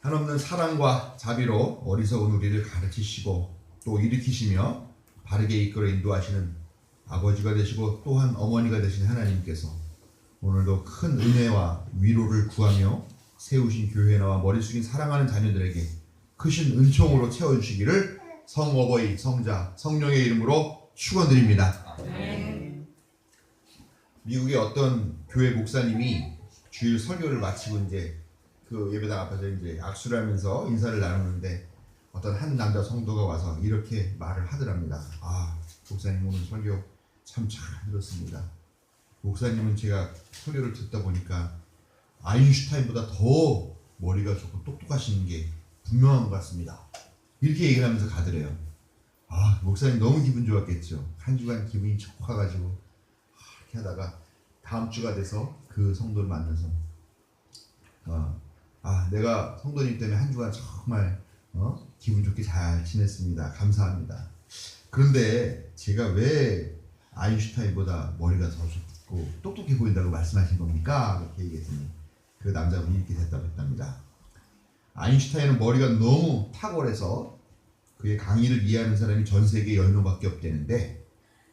한없는 사랑과 자비로 어리석은 우리를 가르치시고 또 일으키시며 바르게 이끌어 인도하시는 아버지가 되시고 또한 어머니가 되신 하나님께서 오늘도 큰 은혜와 위로를 구하며 세우신 교회에 나와 머리 숙인 사랑하는 자녀들에게 크신 은총으로 채워주시기를 성어버이, 성자, 성령의 이름으로 축원드립니다. 미국의 어떤 교회 목사님이 주일 설교를 마치고 이제 그 예배당 앞에서 이제 악수를 하면서 인사를 나누는데 어떤 한 남자 성도가 와서 이렇게 말을 하더랍니다. 아, 목사님 오늘 설교 참 잘 들었습니다. 목사님은 제가 설교를 듣다 보니까 아인슈타인보다 더 머리가 좋고 똑똑하신 게 분명한 것 같습니다. 이렇게 얘기를 하면서 가더래요. 아, 목사님 너무 기분 좋았겠죠. 한 주간 기분이 좋아가지고 이렇게 하다가 다음 주가 돼서 그 성도를 만나서 내가 성도님 때문에 한 주간 정말 기분 좋게 잘 지냈습니다. 감사합니다. 그런데 제가 왜 아인슈타인보다 머리가 더 좋고 똑똑해 보인다고 말씀하신 겁니까? 그렇게 얘기했더니 그 남자분이 이렇게 대답을 했답니다. 아인슈타인은 머리가 너무 탁월해서 그의 강의를 이해하는 사람이 전 세계에 10명밖에 없대는데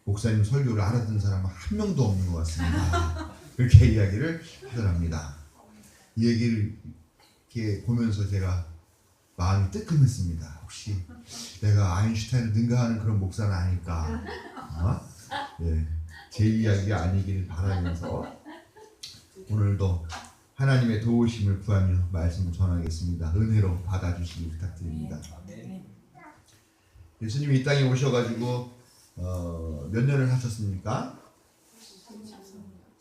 목사님 설교를 알아듣는 사람은 한 명도 없는 것 같습니다. 그렇게 이야기를 하더랍니다. 이 얘기를 이렇게 보면서 제가 마음이 뜨끔했습니다. 혹시 내가 아인슈타인을 능가하는 그런 목사는 아닐까? 제 이야기가 아니길 바라면서 오늘도 하나님의 도우심을 구하며 말씀을 전하겠습니다. 은혜로 받아주시기 부탁드립니다. 예수님이 이 땅에 오셔가지고 몇 년을 하셨습니까?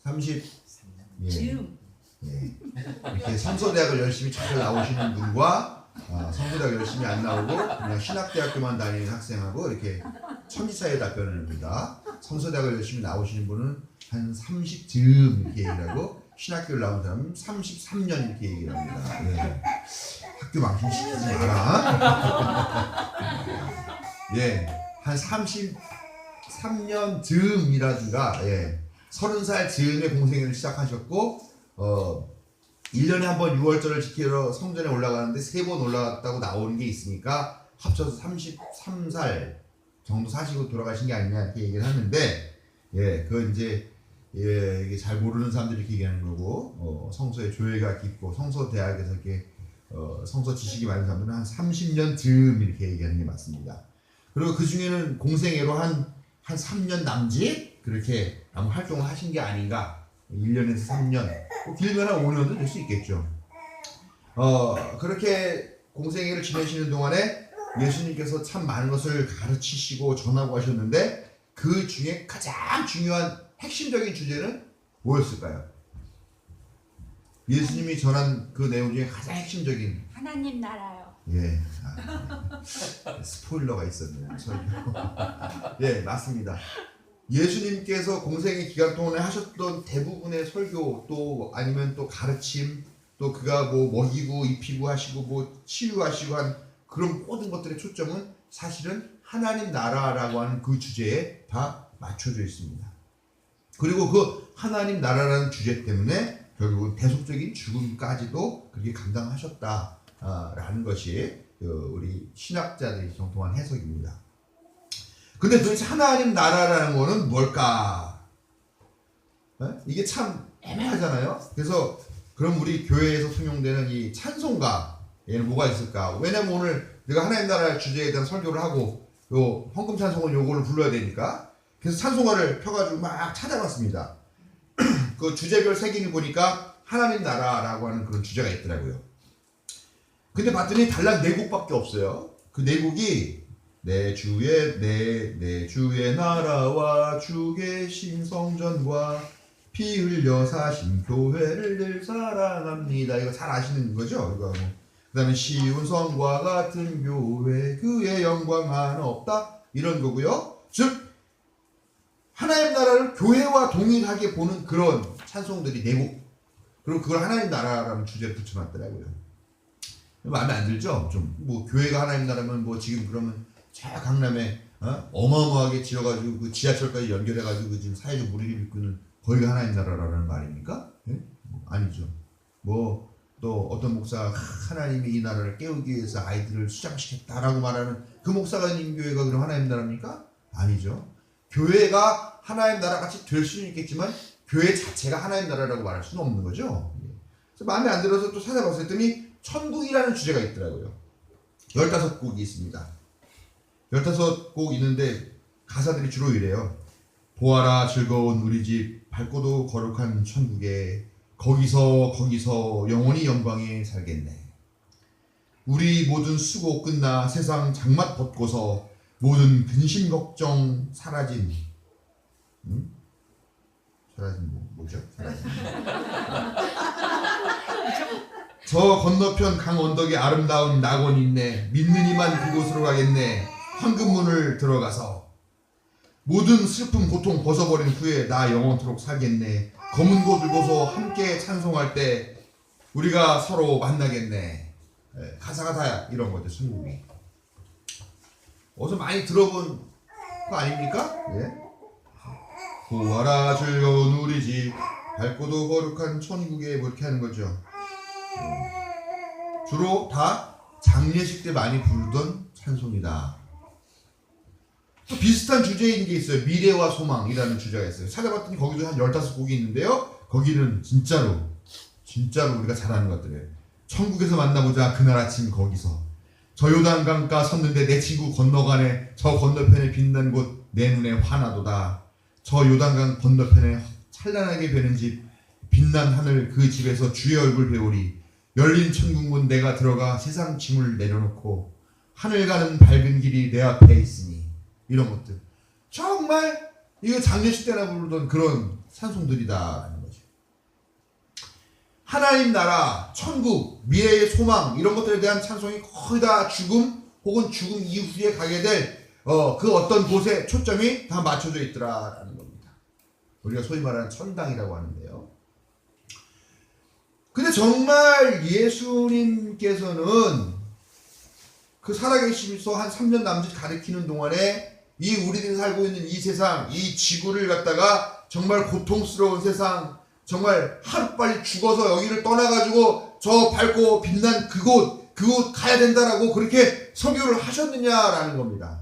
33년. 이렇게 성서대학을 열심히 잘 나오시는 분과 성서대학 열심히 안 나오고 그냥 신학대학교만 다니는 학생하고 이렇게 천지차이에 답변을 합니다. 성서대학을 열심히 나오시는 분은 한 30즈음 이렇게 얘기를 하고 신학교를 나온 사람은 33년 이렇게 얘기를 합니다. 네. 학교 망신 시키지 마라. 한 33년 즈음이라든가 30살 즈음에 공생애를 시작하셨고 1년에 한 번 6월절을 지키러 성전에 올라가는데 3번 올라갔다고 나오는 게 있으니까 합쳐서 33살 정도 사시고 돌아가신 게 아니냐 이렇게 얘기를 하는데 그건 이제 이게 잘 모르는 사람들이 이렇게 얘기하는 거고 성서의 조예가 깊고 성서 대학에서 이렇게 성서 지식이 많은 사람들은 한 30년 즈음 이렇게 얘기하는 게 맞습니다. 그리고 그 중에는 공생애로 한 3년 남짓 그렇게 아무 활동을 하신 게 아닌가. 1년에서 3년, 길면 한 5년도 될 수 있겠죠. 그렇게 공생애를 지내시는 동안에 예수님께서 참 많은 것을 가르치시고 전하고 하셨는데 그 중에 가장 중요한 핵심적인 주제는 뭐였을까요? 예수님이 전한 그 내용 중에 가장 핵심적인 하나님 나라요. 스포일러가 있었네요. 맞습니다. 예수님께서 공생의 기간 동안에 하셨던 대부분의 설교 또 아니면 또 가르침 또 그가 뭐 먹이고 입히고 하시고 뭐 치유하시고 한 그런 모든 것들의 초점은 사실은 하나님 나라라고 하는 그 주제에 다 맞춰져 있습니다. 그리고 그 하나님 나라라는 주제 때문에 결국은 대속적인 죽음까지도 그렇게 감당하셨다라는 것이 우리 신학자들이 정통한 해석입니다. 근데 도대체 하나님 나라라는 거는 뭘까? 이게 참 애매하잖아요. 그래서 그럼 우리 교회에서 통용되는 이 찬송가에는 뭐가 있을까? 왜냐면 오늘 내가 하나님 나라 주제에 대한 설교를 하고 요 헌금 찬송은 요거를 불러야 되니까 그래서 찬송가를 펴가지고 막 찾아봤습니다. 그 주제별 색인을 보니까 하나님 나라라고 하는 그런 주제가 있더라고요. 근데 봤더니 달랑 4곡밖에 없어요. 그 4곡이 내 주의 나라와 주 계신 성전과 피 흘려 사신 교회를 늘 사랑합니다. 이거 잘 아시는 거죠? 이거 그 다음에 쉬운 성과 같은 교회 그의 영광 하나 없다 이런 거고요. 즉 하나님 나라를 교회와 동일하게 보는 그런 찬송들이 4곡 그리고 그걸 하나님 나라라는 주제를 붙여놨더라고요. 마음에 안 들죠? 좀 뭐 교회가 하나님 나라면 뭐 지금 그러면 저 강남에 어마어마하게 지어가지고 그 지하철까지 연결해가지고 그 지금 사회적 무리를 이끄는 거기가 하나님 나라라는 말입니까? 아니죠. 뭐 또 어떤 목사가 하나님이 이 나라를 깨우기 위해서 아이들을 수장시켰다라고 말하는 그 목사가 있는 교회가 그럼 하나님 나라입니까? 아니죠. 교회가 하나님 나라 같이 될 수는 있겠지만 교회 자체가 하나님 나라라고 말할 수는 없는 거죠. 그래서 마음에 안 들어서 또 찾아봤더니 천국이라는 주제가 있더라고요. 15곡이 있습니다. 15곡 있는데 가사들이 주로 이래요. 보아라 즐거운 우리 집 밝고도 거룩한 천국에 거기서 영원히 영광에 살겠네. 우리 모든 수고 끝나 세상 장맛 벗고서 모든 근심 걱정 사라진 사라진 뭐죠? 사라진 저 건너편 강 언덕에 아름다운 낙원이 있네. 믿는 이만 그곳으로 가겠네. 황금문을 들어가서 모든 슬픔 고통 벗어버린 후에 나 영원토록 살겠네. 검은 곳 들고서 함께 찬송할 때 우리가 서로 만나겠네. 가사가 다 이런 거죠. 천국이 어디서 많이 들어본 거 아닙니까? 예? 보아라 즐거운 우리 집 밝고도 거룩한 천국에 뭐 이렇게 하는 거죠. 주로 다 장례식 때 많이 부르던 찬송이다. 또 비슷한 주제인 게 있어요. 미래와 소망이라는 주제가 있어요. 찾아봤더니 거기도 한 15곡이 있는데요. 거기는 진짜로 우리가 잘 아는 것들이에요. 천국에서 만나보자 그날 아침 거기서 저 요단강가 섰는데 내 친구 건너가네. 저 건너편에 빛난 곳 내 눈에 환하도다. 저 요단강 건너편에 찬란하게 되는 집 빛난 하늘 그 집에서 주의 얼굴 배우리. 열린 천국문 내가 들어가 세상 짐을 내려놓고 하늘 가는 밝은 길이 내 앞에 있으니. 이런 것들 정말 이거 장례식 때나 부르던 그런 찬송들이다라는 거죠. 하나님 나라, 천국, 미래의 소망 이런 것들에 대한 찬송이 거의 다 죽음 혹은 죽음 이후에 가게 될 그 어떤 곳에 초점이 다 맞춰져 있더라라는 겁니다. 우리가 소위 말하는 천당이라고 하는데요. 근데 정말 예수님께서는 그 살아계시면서 한 3년 남짓 가르치는 동안에 이 우리들이 살고 있는 이 세상, 이 지구를 갖다가 정말 고통스러운 세상, 정말 하루빨리 죽어서 여기를 떠나가지고 저 밝고 빛난 그곳 가야 된다라고 그렇게 설교를 하셨느냐라는 겁니다.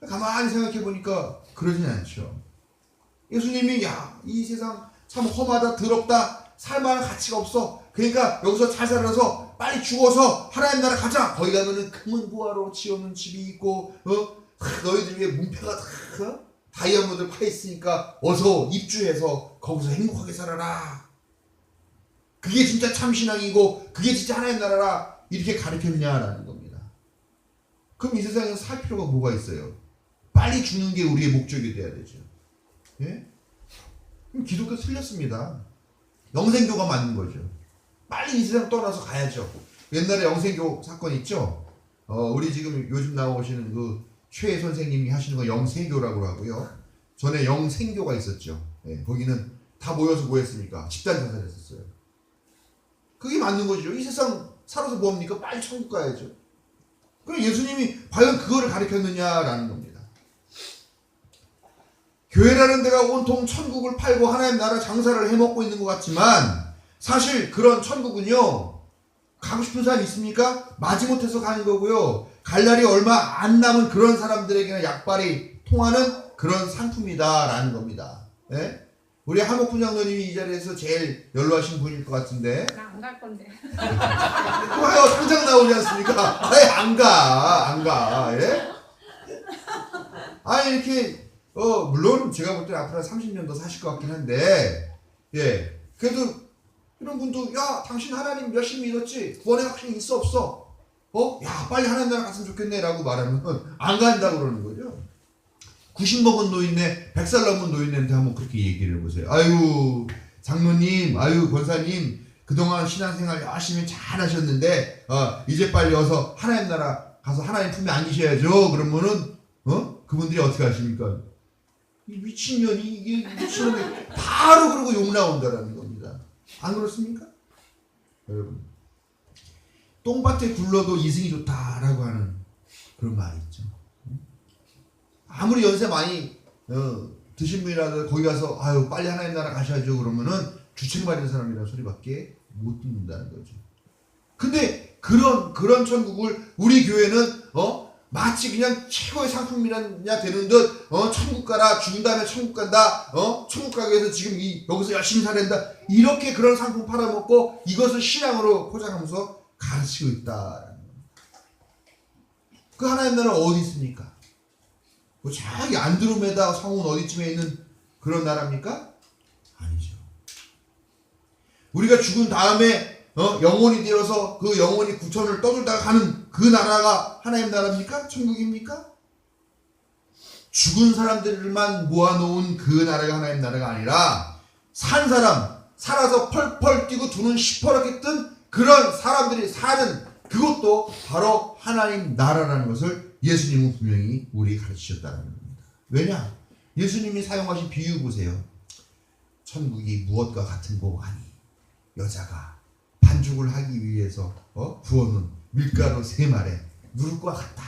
가만히 생각해 보니까 그러진 않죠. 예수님이 이 세상 참 험하다, 더럽다, 살만한 가치가 없어. 그러니까 여기서 잘 살아서 빨리 죽어서 하나님 나라 가자. 거기 가면은 금은 보화로 지어놓은 집이 있고 너희들 위해 문패가 다 다이아몬드 파 있으니까 어서 입주해서 거기서 행복하게 살아라. 그게 진짜 참신앙이고 그게 진짜 하나님 나라라. 이렇게 가르쳤냐라는 겁니다. 그럼 이 세상에서 살 필요가 뭐가 있어요? 빨리 죽는 게 우리의 목적이 돼야 되죠. 예? 그럼 기독교 틀렸습니다. 영생교가 맞는 거죠. 빨리 이 세상 떠나서 가야죠. 옛날에 영생교 사건 있죠? 우리 지금 요즘 나오시는 그 최 선생님이 하시는 거 영세교라고 하고요. 전에 영생교가 있었죠. 예, 거기는 다 모여서 뭐 했습니까? 집단 자살했었어요. 그게 맞는 거죠. 이 세상 살아서 뭐합니까? 빨리 천국 가야죠. 그럼 예수님이 과연 그거를 가르쳤느냐라는 겁니다. 교회라는 데가 온통 천국을 팔고 하나님 나라 장사를 해먹고 있는 것 같지만 사실 그런 천국은요, 가고 싶은 사람 있습니까? 마지못해서 가는 거고요. 갈 날이 얼마 안 남은 그런 사람들에게는 약발이 통하는 그런 상품이다라는 겁니다. 예? 우리 하목군 장로님이 이 자리에서 제일 연로하신 분일 것 같은데. 나 안 갈 건데. 봐요, 당장 나오지 않습니까? 아예 안 가. 예? 이렇게 물론 제가 볼 때 앞으로 30년 더 사실 것 같긴 한데, 예, 그래도 이런 분도 당신 하나님 열심히 믿었지? 구원의 확신이 있어 없어? 빨리 하나님 나라 갔으면 좋겠네 라고 말하면 안 간다고 그러는 거죠. 90 먹은 노인네, 100살 넘은 노인네한테 한번 그렇게 얘기를 해보세요. 아유 장로님, 아유 권사님, 그동안 신앙생활 열심히 잘 하셨는데 이제 빨리 와서 하나님 나라 가서 하나님 품에 안기셔야죠. 그러면은 그분들이 어떻게 하십니까? 이 미친년이, 이게 미친년이 바로 그러고 욕 나온다라는 겁니다. 안 그렇습니까? 여러분, 똥밭에 굴러도 이승이 좋다라고 하는 그런 말이 있죠. 아무리 연세 많이 드신 분이라도 거기 가서 빨리 하나님 나라 가셔야죠 그러면은 주책 맞은 사람이라는 소리밖에 못 듣는다는 거죠. 근데 그런 천국을 우리 교회는 마치 그냥 최고의 상품이냐 되는 듯 천국 가라, 죽은 다음에 천국 간다, 천국 가기 위해서 지금 여기서 열심히 살아야 된다, 이렇게 그런 상품 팔아먹고 이것을 신앙으로 포장하면서 가르치고 있다라는 겁니다. 그 하나님 나라 어디 있습니까? 뭐 저기 안드로메다 성운 어디쯤에 있는 그런 나라입니까? 아니죠. 우리가 죽은 다음에 영혼이 되어서 그 영혼이 구천을 떠돌다가 가는 그 나라가 하나님 나라입니까? 천국입니까? 죽은 사람들만 모아놓은 그 나라가 하나님 나라가 아니라 산 사람, 살아서 펄펄 뛰고 두 눈 시퍼렇게 뜬 그런 사람들이 사는 그것도 바로 하나님 나라라는 것을 예수님은 분명히 우리 가르치셨다는 겁니다. 왜냐? 예수님이 사용하신 비유 보세요. 천국이 무엇과 같은 고하니 여자가 반죽을 하기 위해서 부어놓은 밀가루 3말에 누룩과 같다.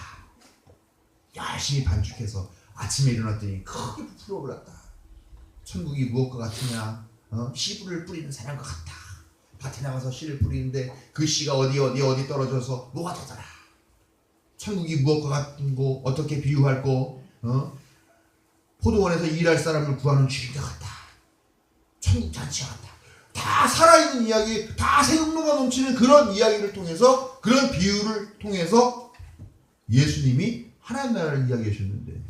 열심히 반죽해서 아침에 일어났더니 크게 부풀어 올랐다. 천국이 무엇과 같으냐? 씨를 뿌리는 사람과 같다. 밭에 나가서 씨를 뿌리는데 그 씨가 어디 떨어져서 뭐가 되더라. 천국이 무엇과 같고 어떻게 비유할고 포도원에서 일할 사람을 구하는 주인과 같다. 천국 잔치와 같다. 다 살아있는 이야기, 다 생육로가 넘치는 그런 이야기를 통해서, 그런 비유를 통해서 예수님이 하나님 나라를 이야기하셨는데,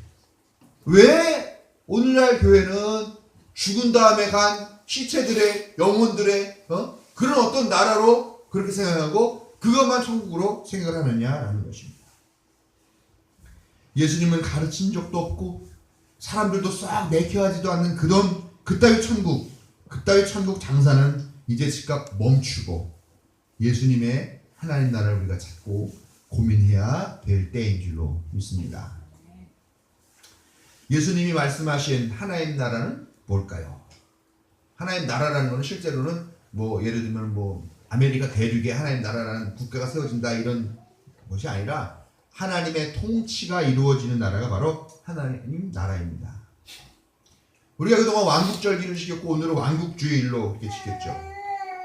왜 오늘날 교회는 죽은 다음에 간 시체들의 영혼들의 그런 어떤 나라로 그렇게 생각하고 그것만 천국으로 생각을 하느냐라는 것입니다. 예수님은 가르친 적도 없고 사람들도 싹 내켜하지도 않는 그따위 천국 장사는 이제 즉각 멈추고 예수님의 하나님 나라를 우리가 찾고 고민해야 될 때인 줄로 믿습니다. 예수님이 말씀하신 하나님 나라는 뭘까요? 하나님 나라라는 것은 실제로는 예를 들면 아메리카 대륙에 하나님 나라라는 국가가 세워진다 이런 것이 아니라 하나님의 통치가 이루어지는 나라가 바로 하나님 나라입니다. 우리가 그동안 왕국절기를 지켰고 오늘은 왕국주일로 이렇게 지켰죠.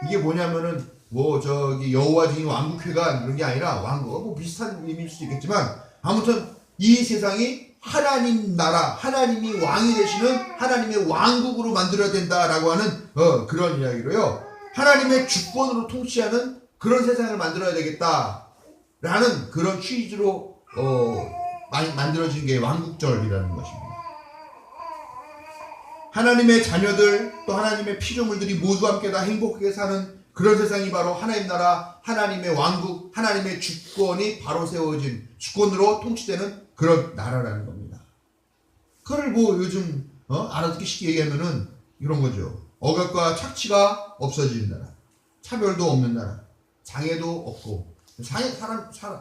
이게 뭐냐면은 여호와 증인 왕국회가 그런 게 아니라 왕국 비슷한 의미일 수도 있겠지만 아무튼 이 세상이 하나님 나라, 하나님이 왕이 되시는 하나님의 왕국으로 만들어야 된다라고 하는 그런 이야기로요. 하나님의 주권으로 통치하는 그런 세상을 만들어야 되겠다라는 그런 취지로 만들어진 게 왕국절이라는 것입니다. 하나님의 자녀들 또 하나님의 피조물들이 모두 함께 다 행복하게 사는 그런 세상이 바로 하나님 나라, 하나님의 왕국, 하나님의 주권이 바로 세워진 주권으로 통치되는 그런 나라라는 겁니다. 그걸 요즘 알아듣기 쉽게 얘기하면은 이런 거죠. 억압과 착취가 없어지는 나라, 차별도 없는 나라, 장애도 없고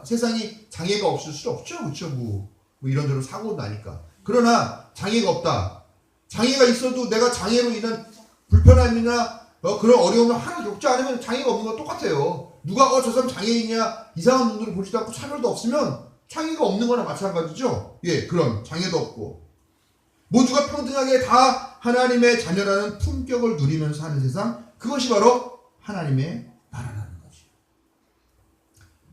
세상이 장애가 없을 수 없죠, 그렇죠? 뭐 이런저런 사고 나니까. 그러나 장애가 없다. 장애가 있어도 내가 장애로 인한 불편함이나 그런 어려움을 하나 겪지 않으면 장애가 없는 건 똑같아요. 누가 저 사람 장애인이냐 이상한 눈으로 보지도 않고 차별도 없으면 장애가 없는 거나 마찬가지죠. 예, 그런 장애도 없고 모두가 평등하게 다 하나님의 자녀라는 품격을 누리면서 사는 세상, 그것이 바로 하나님의 나라라는 거죠.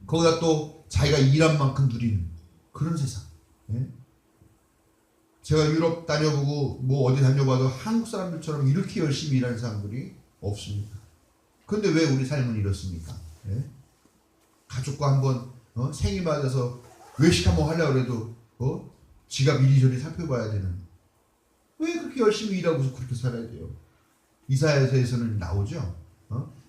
거기다 또 자기가 일한 만큼 누리는 그런 세상. 예? 제가 유럽 다녀보고 어디 다녀봐도 한국 사람들처럼 이렇게 열심히 일하는 사람들이 없습니다. 근데 왜 우리 삶은 이렇습니까? 예? 가족과 한번 생일 맞아서 외식 한번 하려고 해도 지갑 이리저리 살펴봐야 되는, 왜 그렇게 열심히 일하고서 그렇게 살아야 돼요? 이사야서에서는 나오죠.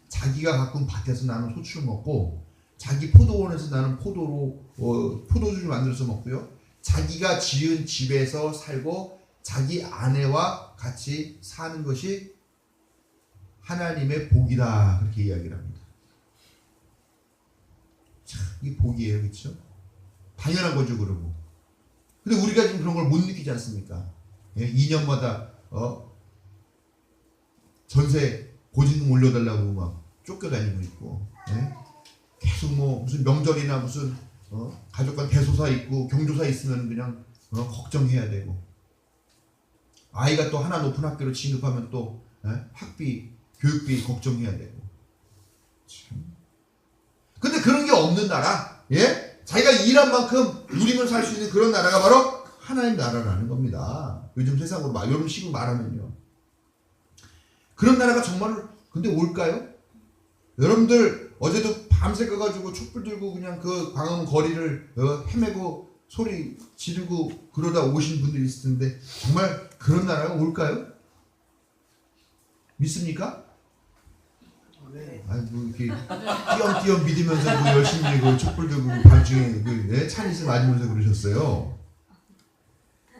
자기가 가꾼 밭에서 나는 소출을 먹고 자기 포도원에서 나는 포도주를 만들어서 먹고요. 자기가 지은 집에서 살고 자기 아내와 같이 사는 것이 하나님의 복이다, 그렇게 이야기를 합니다. 참, 이게 복이에요, 그렇죠? 당연한 거죠, 그러고. 근데 우리가 지금 그런 걸 못 느끼지 않습니까? 예? 2년마다 전세 보증금 올려달라고 막 쫓겨다니고 있고, 예? 계속 무슨 명절이나 무슨 가족간 대소사 있고 경조사 있으면 그냥 걱정해야 되고, 아이가 또 하나 높은 학교로 진급하면 또 학비 교육비 걱정해야 되고. 참. 근데 그런 게 없는 나라, 예? 자기가 일한 만큼 누리면 살 수 있는 그런 나라가 바로 하나님 나라라는 겁니다. 요즘 세상으로 이런 식으로 말하면요. 그런 나라가 정말 근데 올까요? 여러분들 어제도 밤새 가가지고 촛불 들고 그냥 그 광화문 거리를 헤매고 소리 지르고 그러다 오신 분들이 있을 텐데 정말 그런 나라가 올까요? 믿습니까? 네. 아니 뭐 이렇게 띄엄띄엄 믿으면서 그 열심히 그 촛불 들고 밤중에 그 찬이스 맞으면서 그러셨어요.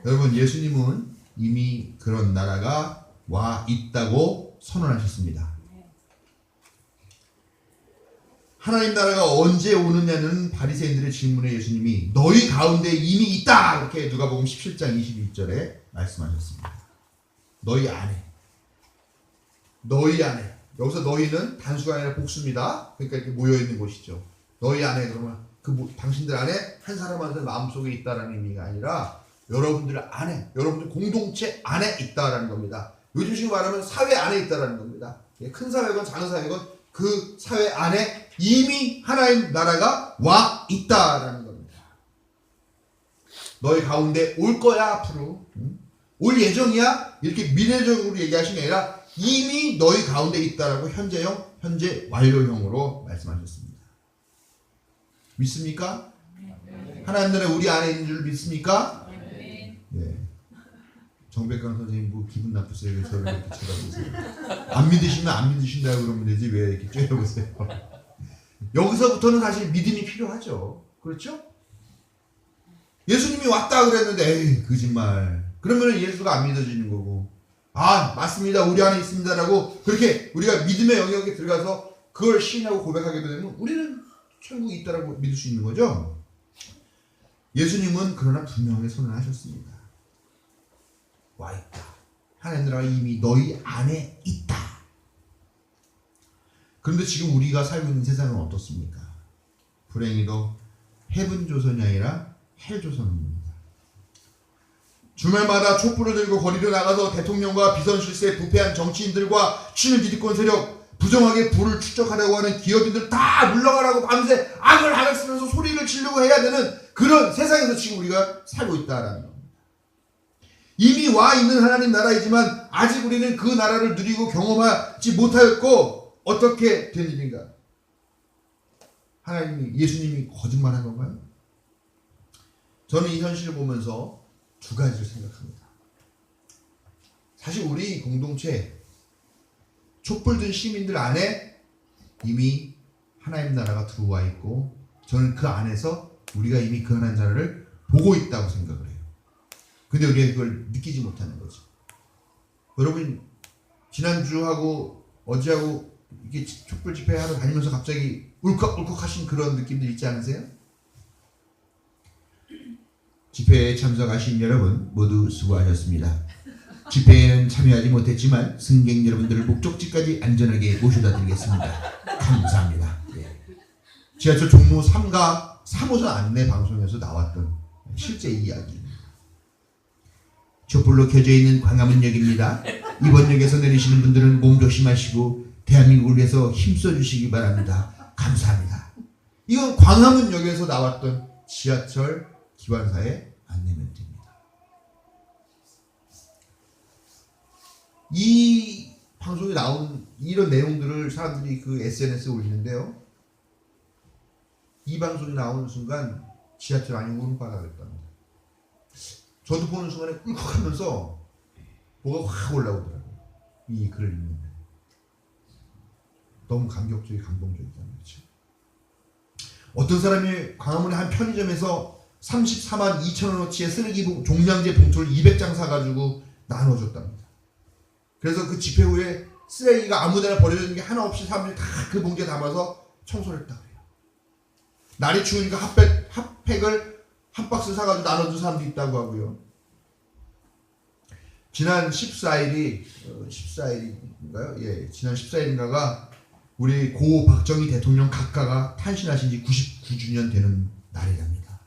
여러분 예수님은 이미 그런 나라가 와 있다고 선언하셨습니다. 하나님 나라가 언제 오느냐는 바리새인들의 질문에 예수님이 너희 가운데 이미 있다 이렇게 누가복음 17장 22절에 말씀하셨습니다. 너희 안에 여기서 너희는 단수가 아니라 복수입니다. 그러니까 이렇게 모여있는 곳이죠. 너희 안에 그러면 당신들 안에 한 사람 한 사람 마음속에 있다라는 의미가 아니라 여러분들 안에 여러분들 공동체 안에 있다라는 겁니다. 요즘 식으로 말하면 사회 안에 있다라는 겁니다. 큰 사회건 작은 사회건 그 사회 안에 이미 하나님 나라가 와 있다라는 겁니다. 너희 가운데 올 거야 앞으로. 올 예정이야? 이렇게 미래적으로 얘기하신 게 아니라 이미 너희 가운데 있다라고 현재형, 현재 완료형으로 말씀하셨습니다. 믿습니까? 하나님 나라 우리 안에 있는 줄 믿습니까? 네. 정백강 선생님 뭐 기분 나쁘세요? 왜 저를 이렇게 쳐다보세요? 안 믿으시면 안 믿으신다고 그러면 되지 왜 이렇게 째려보세요? 여기서부터는 사실 믿음이 필요하죠. 그렇죠? 예수님이 왔다 그랬는데 에이 거짓말. 그러면 예수가 안 믿어지는 거고 아 맞습니다 우리 안에 있습니다라고 그렇게 우리가 믿음의 영역에 들어가서 그걸 시인하고 고백하게 되면 우리는 천국이 있다라고 믿을 수 있는 거죠. 예수님은 그러나 분명하게 선언하셨습니다. 와 있다. 하나님 나라가 이미 너희 안에 있다. 그런데 지금 우리가 살고 있는 세상은 어떻습니까? 불행히도 헤븐 조선이 아니라 헬 조선입니다. 주말마다 촛불을 들고 거리로 나가서 대통령과 비선실세 부패한 정치인들과 친일기득권 세력 부정하게 부를 축적하려고 하는 기업인들 다 물러가라고 밤새 악을 쓰면서 소리를 지르고 해야 되는 그런 세상에서 지금 우리가 살고 있다라는 겁니다. 이미 와 있는 하나님 나라이지만 아직 우리는 그 나라를 누리고 경험하지 못하였고 어떻게 된 일인가? 하나님이 예수님이 거짓말한 건가요? 저는 이 현실을 보면서 두 가지를 생각합니다. 사실 우리 공동체 촛불 든 시민들 안에 이미 하나님 나라가 들어와 있고 저는 그 안에서 우리가 이미 그 하나님 나라를 보고 있다고 생각을 해요. 근데 우리가 그걸 느끼지 못하는 거죠. 여러분 지난주하고 어제하고 이렇게 촛불 집회하러 다니면서 갑자기 울컥울컥 하신 그런 느낌들 있지 않으세요? 집회에 참석하신 여러분 모두 수고하셨습니다. 집회에는 참여하지 못했지만 승객 여러분들을 목적지까지 안전하게 모셔다 드리겠습니다. 감사합니다. 예. 지하철 종로 3가 3호선 안내 방송에서 나왔던 실제 이야기입니다. 촛불로 켜져 있는 광화문역입니다. 이번 역에서 내리시는 분들은 몸 조심하시고 대한민국을 위해서 힘써 주시기 바랍니다. 감사합니다. 이건 광화문역에서 나왔던 지하철 기관사의 안내 멘트입니다. 이 방송에 나온 이런 내용들을 사람들이 그 SNS에 올리는데요. 이 방송이 나오는 순간 지하철 안이 울음바다가 됐답니다. 저도 보는 순간에 꿀꺽하면서 뭐가 확 올라오더라고요. 이 글을 읽는데. 너무 감격적이고 감동적이잖아요. 그렇죠? 어떤 사람이 광화문의 한 편의점에서 34만 2천 원어치의 쓰레기 종량제 봉투를 200장 사가지고 나눠줬답니다. 그래서 그 집회 후에 쓰레기가 아무데나 버려지는 게 하나 없이 사람들이 다 그 봉지에 담아서 청소를 했다고 해요. 날이 추우니까 핫팩을 한 박스 사가지고 나눠준 사람도 있다고 하고요. 지난 14일인가요? 예, 지난 14일인가가 우리 고 박정희 대통령 각하가 탄신하신 지 99주년 되는 날이랍니다.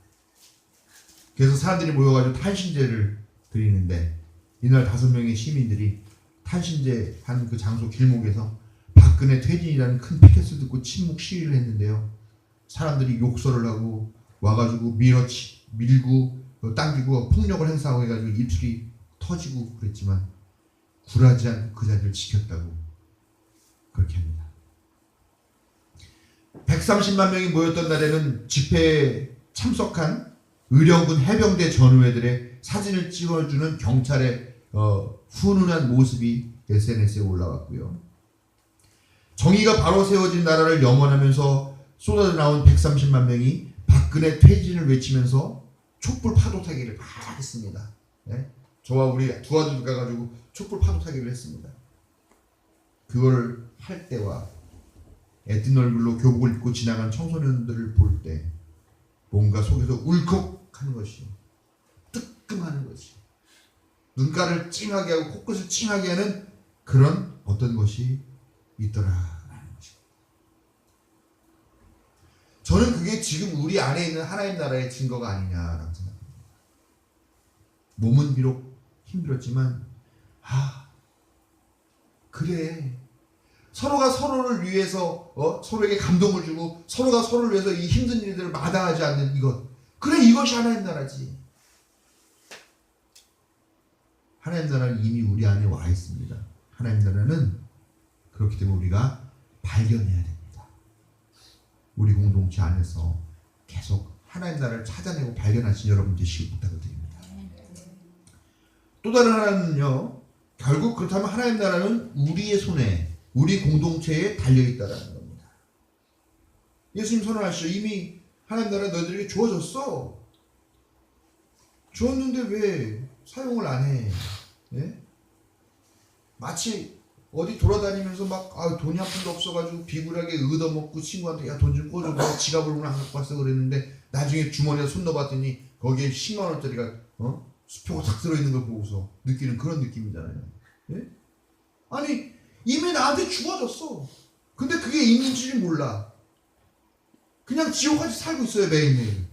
그래서 사람들이 모여가지고 탄신제를 드리는데 이날 5명의 시민들이 탄신제 한 그 장소 길목에서 박근혜 퇴진이라는 큰 피켓을 듣고 침묵 시위를 했는데요. 사람들이 욕설을 하고 와가지고 밀고 당기고 폭력을 행사하고 해가지고 입술이 터지고 그랬지만 굴하지 않고 그 자리를 지켰다고 그렇게 합니다. 130만 명이 모였던 날에는 집회에 참석한 의령군 해병대 전우회들의 사진을 찍어주는 경찰의 훈훈한 모습이 SNS에 올라왔고요. 정의가 바로 세워진 나라를 염원하면서 쏟아져 나온 130만 명이 박근혜 퇴진을 외치면서 촛불 파도 타기를 막 했습니다. 네? 저와 우리 두 아들 가가지고 촛불 파도 타기를 했습니다. 그걸 할 때와 애띤 얼굴로 교복을 입고 지나간 청소년들을 볼 때 뭔가 속에서 울컥하는 것이, 뜨끔하는 것이, 눈가를 찡하게 하고 코끝을 찡하게 하는 그런 어떤 것이 있더라라는 것입니다. 저는 그게 지금 우리 안에 있는 하나님 나라의 증거가 아니냐라고 생각합니다. 몸은 비록 힘들었지만 그래, 서로가 서로를 위해서 서로에게 감동을 주고 서로가 서로를 위해서 이 힘든 일들을 마다하지 않는 이것, 그래, 이것이 하나님 나라지. 하나님 나라는 이미 우리 안에 와 있습니다. 하나님 나라는 그렇기 때문에 우리가 발견해야 됩니다. 우리 공동체 안에서 계속 하나님 나라를 찾아내고 발견하신 여러분 되시길 부탁을 드립니다. 또 다른 하나는요, 결국 그렇다면 하나님 나라는 우리의 손에, 우리 공동체에 달려있다는 겁니다. 예수님 선언하시죠. 이미 하나님 나라 너희들에게 주어졌어. 주었는데 왜 사용을 안 해? 예? 마치 어디 돌아다니면서 막 돈이 한 푼도 없어가지고 비굴하게 얻어먹고 친구한테 야, 돈 좀 꿔줘. 내가 지갑을 오늘 안 갖고 왔어 그랬는데 나중에 주머니에 손 넣어봤더니 거기에 10만 원짜리가 수표가 탁 들어있는 걸 보고서 느끼는 그런 느낌이잖아요. 예? 아니 이미 나한테 주어졌어. 근데 그게 있는지 몰라. 그냥 지옥같이 살고 있어요, 매일매일.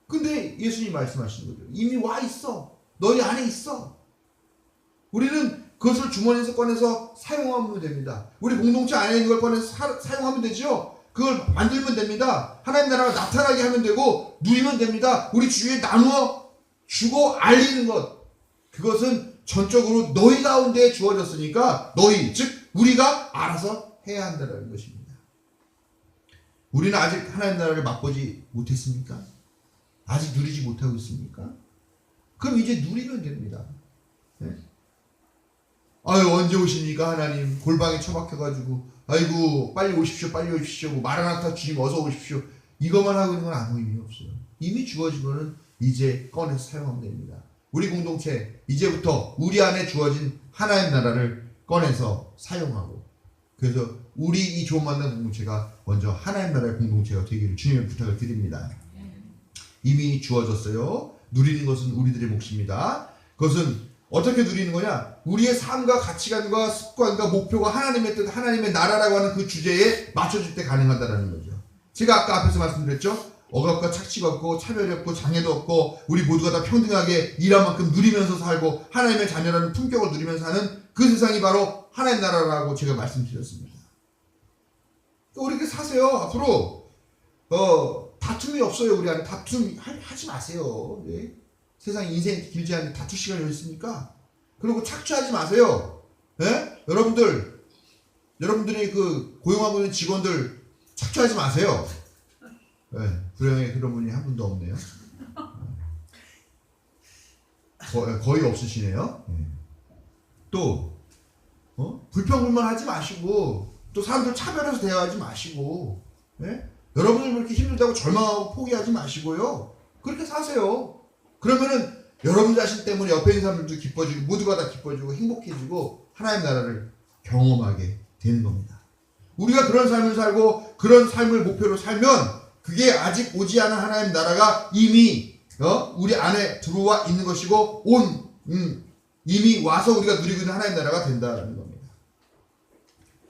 근데 예수님이 말씀하시는 거죠. 이미 와 있어. 너희 안에 있어. 우리는 그것을 주머니에서 꺼내서 사용하면 됩니다. 우리 공동체 안에 있는 걸 꺼내서 사용하면 되죠. 그걸 만들면 됩니다. 하나님 나라가 나타나게 하면 되고 누리면 됩니다. 우리 주위에 나누어 주고 알리는 것, 그것은 전적으로 너희 가운데 주어졌으니까 너희, 즉 우리가 알아서 해야 한다는 것입니다. 우리는 아직 하나님 나라를 맛보지 못했습니까? 아직 누리지 못하고 있습니까? 그럼 이제 누리면 됩니다. 네? 아유, 언제 오십니까 하나님? 골방에 처박혀가지고 아이고 빨리 오십시오, 빨리 오십시오, 뭐 마라나타 주님 어서 오십시오, 이것만 하고 있는 건 아무 의미 없어요. 이미 주어진 거는 이제 꺼내서 사용하면 됩니다. 우리 공동체 이제부터 우리 안에 주어진 하나님 나라를 꺼내서 사용하고, 그래서 우리 이 좋은 만남 공동체가 먼저 하나님 나라의 공동체가 되기를 주님의 부탁을 드립니다. 이미 주어졌어요. 누리는 것은 우리들의 몫입니다. 그것은 어떻게 누리는 거냐? 우리의 삶과 가치관과 습관과 목표가 하나님의 뜻, 하나님의 나라라고 하는 그 주제에 맞춰질 때 가능하다는 거죠. 제가 아까 앞에서 말씀드렸죠? 억압과 착취가 없고 차별이 없고 장애도 없고 우리 모두가 다 평등하게 일한 만큼 누리면서 살고 하나님의 자녀라는 품격을 누리면서 사는 그 세상이 바로 하나님 나라라고 제가 말씀드렸습니다. 우리 그렇게 사세요. 앞으로 다툼이 없어요. 우리 안에 다툼 하지 마세요. 네? 세상 인생이 길지 않은데 다툴 시간이 어디 있습니까? 그리고 착취하지 마세요. 네? 여러분들이 그 고용하고 있는 직원들 착취하지 마세요. 네, 불행하게 그런 분이 한 분도 없네요. 거의 없으시네요. 네. 또 불평불만하지 마시고 또 사람들 차별해서 대화하지 마시고, 네? 여러분들 그렇게 힘들다고 절망하고 포기하지 마시고요. 그렇게 사세요. 그러면은 여러분 자신 때문에 옆에 있는 사람들도 기뻐지고 모두가 다 기뻐지고 행복해지고 하나님 나라를 경험하게 되는 겁니다. 우리가 그런 삶을 살고 그런 삶을 목표로 살면 그게 아직 오지 않은 하나님 나라가 이미 우리 안에 들어와 있는 것이고 이미 와서 우리가 누리고 있는 하나님 나라가 된다는 겁니다.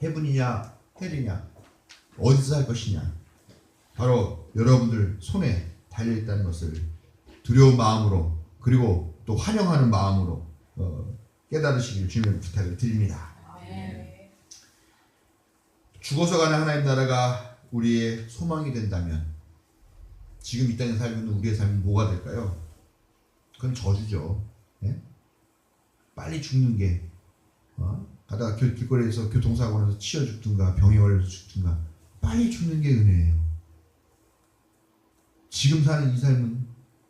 해븐이냐 헬이냐 어디서 살 것이냐, 바로 여러분들 손에 달려있다는 것을 두려운 마음으로 그리고 또 환영하는 마음으로 깨달으시길 주님의 부탁을 드립니다. 죽어서 가는 하나님 나라가 우리의 소망이 된다면 지금 이 땅에 살고 있는 우리의 삶이 뭐가 될까요? 그건 저주죠. 예? 빨리 죽는 게 가다가 길거리에서 교통사고 나서 치여 죽든가 병에 걸려서 죽든가 빨리 죽는 게 은혜예요. 지금 사는 이 삶은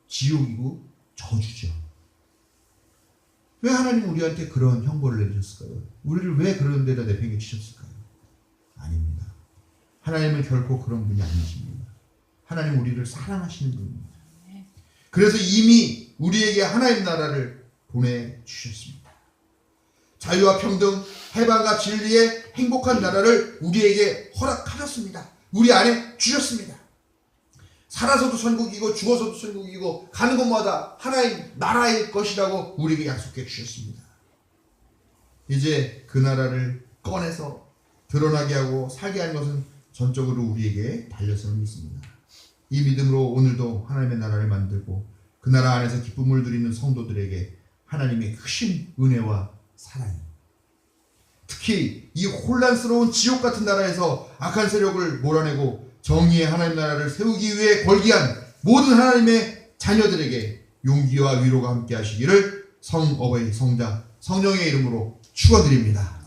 지옥이고 저주죠. 왜 하나님 우리한테 그런 형벌을 내주셨을까요? 우리를 왜 그런 데다 내팽개치셨을까요? 아닙니다. 하나님은 결코 그런 분이 아니십니다. 하나님 우리를 사랑하시는 분입니다. 그래서 이미 우리에게 하나님 나라를 보내주셨습니다. 자유와 평등, 해방과 진리의 행복한 나라를 우리에게 허락하셨습니다. 우리 안에 주셨습니다. 살아서도 천국이고 죽어서도 천국이고 가는 곳마다 하나님 나라일 것이라고 우리에게 약속해 주셨습니다. 이제 그 나라를 꺼내서 드러나게 하고 살게 하는 것은 전적으로 우리에게 달려서는 있습니다. 이 믿음으로 오늘도 하나님의 나라를 만들고 그 나라 안에서 기쁨을 누리는 성도들에게 하나님의 크신 은혜와 사랑이, 특히 이 혼란스러운 지옥 같은 나라에서 악한 세력을 몰아내고 정의의 하나님 나라를 세우기 위해 걸기한 모든 하나님의 자녀들에게 용기와 위로가 함께 하시기를 성어버이 성자 성령의 이름으로 축원드립니다.